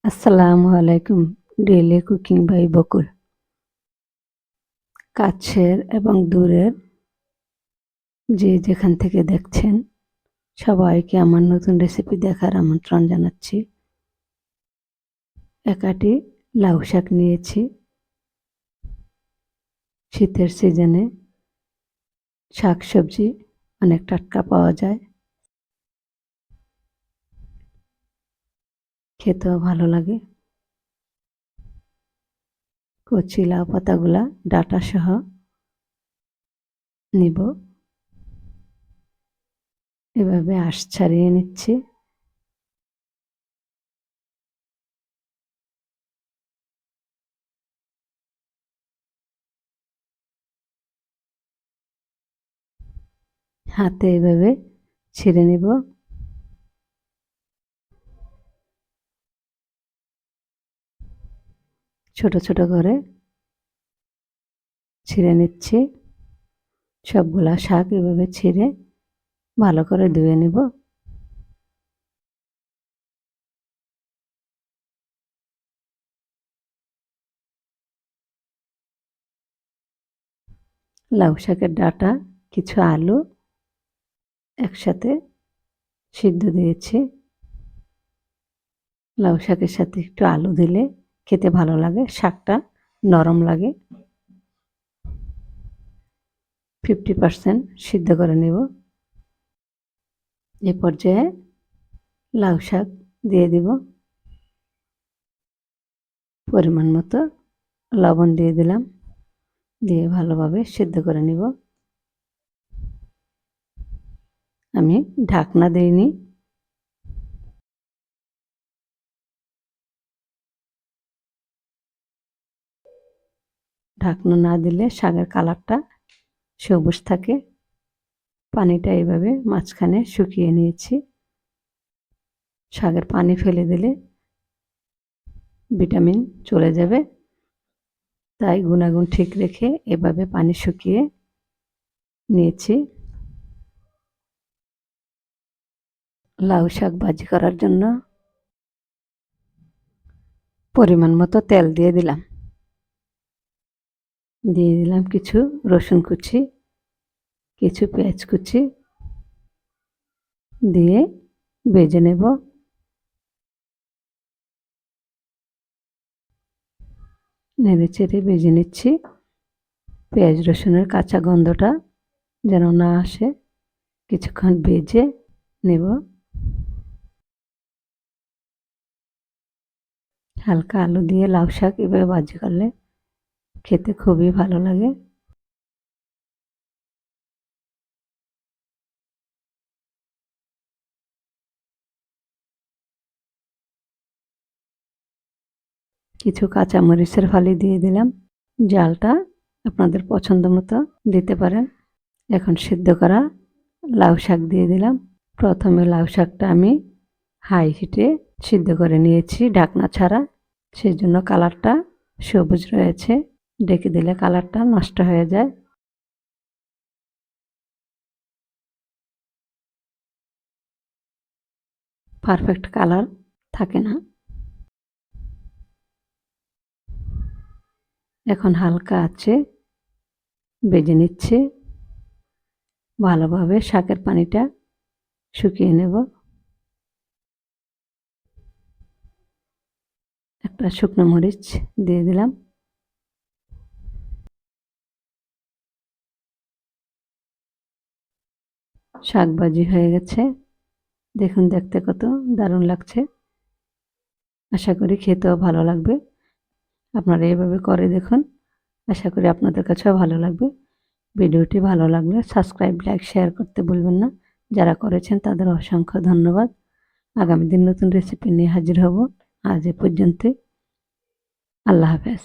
আসসালামু আলাইকুম। Daily cooking by বকুল। কাছের এবং দূরের যে যেখান থেকে দেখছেন সবাইকে আমার নতুন রেসিপি দেখার আমন্ত্রণ জানাচ্ছি। একাটি লাউ শাক নিয়েছি। শীতের সিজনে শাক সবজি অনেক টাটকা পাওয়া যায়, খেতেও ভালো লাগে। কচি লাউ পাতাগুলা ডাঁটা সহ নিব। এভাবে আঁশ ছাড়িয়ে নিচ্ছি। হাতে এভাবে ছিঁড়ে নিব। ছোট ছোট করে ছিঁড়ে নিচ্ছি। সবগুলা শাক এভাবে ছিঁড়ে ভালো করে ধুয়ে নিব। লাউ শাকের ডাঁটা, কিছু আলু একসাথে সিদ্ধ দিয়েছি। লাউ শাকের সাথে একটু আলু দিলে খেতে ভালো লাগে, শাকটা নরম লাগে। 50% সিদ্ধ করে নেব। এ পর্যায়ে লাউ শাক দিয়ে দিব। পরিমাণ মতো লবণ দিয়ে দিলাম। দিয়ে ভালোভাবে সিদ্ধ করে নিব। আমি ঢাকনা দিইনি। ঢাকনা না দিলে শাকের কালারটা সবুজ থাকে। পানিটা এইভাবে মাঝখানে শুকিয়ে নিয়েছি। শাকের পানি ফেলে দিলে ভিটামিন চলে যাবে, তাই গুণাগুণ ঠিক রেখে এভাবে পানি শুকিয়ে নিয়েছি। লাউ শাক ভাজি করার জন্য পরিমাণ মতো তেল দিয়ে দিলাম। দিয়ে দিলাম কিছু রসুন কুচি, কিছু পেঁয়াজ কুচি দিয়ে ভেজে নেব। নেড়ে চেড়ে ভেজে নিচ্ছি। পেঁয়াজ রসুনের কাঁচা গন্ধটা যেন না আসে, কিছুক্ষণ ভেজে নেব। হালকা আলু দিয়ে লাউ শাক এভাবে ভাজি করলে খেতে খুবই ভালো লাগে। কিছু কাঁচা মরিচের ফালি দিয়ে দিলাম। জালটা আপনাদের পছন্দ মতো দিতে পারেন। এখন সিদ্ধ করা লাউ শাক দিয়ে দিলাম। প্রথমে লাউ শাকটা আমি হাই হিটে সিদ্ধ করে নিয়েছি ঢাকনা ছাড়া, সেই জন্য কালারটা সবুজ রয়েছে। ঢেকে দিলে কালারটা নষ্ট হয়ে যায়। পারফেক্ট কালার থাকে না। এখন হালকা আছে ভেজে নিচ্ছে। ভালোভাবে শাকের পানিটা শুকিয়ে নেব। একটা শুকনো মরিচ দিয়ে দিলাম। শাক ভাজি হয়ে গেছে। দেখুন দেখতে কত দারুণ লাগছে। আশা করি খেতেও ভালো লাগবে। আপনারা এভাবে করে দেখুন। আশা করি আপনাদের কাছেও ভালো লাগবে। ভিডিওটি ভালো লাগলে সাবস্ক্রাইব, লাইক, শেয়ার করতে ভুলবেন না। যারা করেছেন তাদের অসংখ্য ধন্যবাদ। আগামী দিন নতুন রেসিপি নিয়ে হাজির হব। আজ এ পর্যন্তই। আল্লাহ হাফেজ।